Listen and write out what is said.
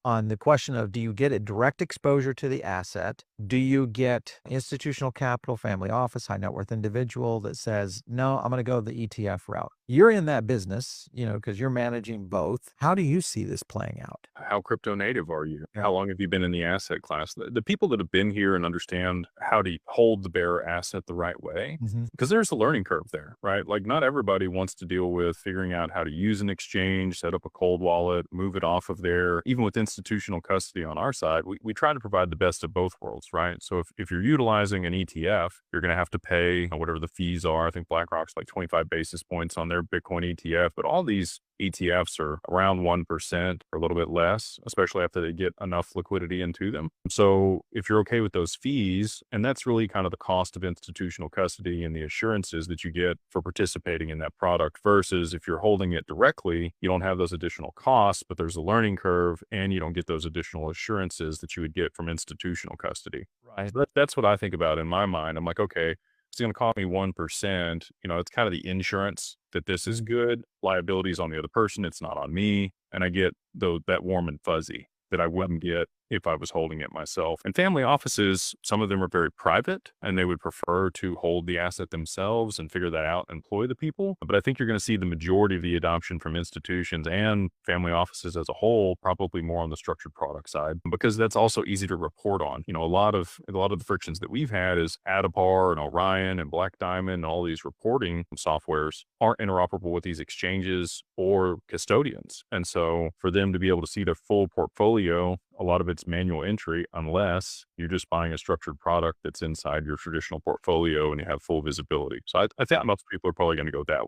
on the question of, do you get a direct exposure to the asset? Do you get institutional capital, family office, high net worth individual that says, no, I'm going to go the ETF route? You're in that business, because you're managing both. How do you see this playing out? How crypto native are you? Yeah. How long have you been in the asset class? The people that have been here and understand how to hold the bearer asset the right way, Mhm. because there's a learning curve there, right? Like not everybody wants to deal with figuring out how to use an exchange, set up a cold wallet, move it off of there. Even with institutional custody on our side, we try to provide the best of both worlds, right? So if you're utilizing an ETF, you're going to have to pay whatever the fees are. I think BlackRock's like 25 basis points on their Bitcoin ETF, but all these ETFs are around 1% or a little bit less, especially after they get enough liquidity into them. So if you're okay with those fees, and that's really kind of the cost of institutional custody and the assurances that you get for participating in that product versus if you're holding it directly, you don't have those additional costs, but there's a learning curve and you don't get those additional assurances that you would get from institutional custody. Right. So that's what I think about in my mind. I'm like, okay, it's going to cost me 1%. It's kind of the insurance that this is good. Liability is on the other person. It's not on me. And I get that warm and fuzzy that I wouldn't get if I was holding it myself. And family offices, some of them are very private and they would prefer to hold the asset themselves and figure that out and employ the people. But I think you're going to see the majority of the adoption from institutions and family offices as a whole, probably more on the structured product side, because that's also easy to report on. A lot of the frictions that we've had is Adapar and Orion and Black Diamond and all these reporting softwares aren't interoperable with these exchanges or custodians. And so for them to be able to see the full portfolio, a lot of it's manual entry unless you're just buying a structured product that's inside your traditional portfolio and you have full visibility. So I think most people are probably going to go that way.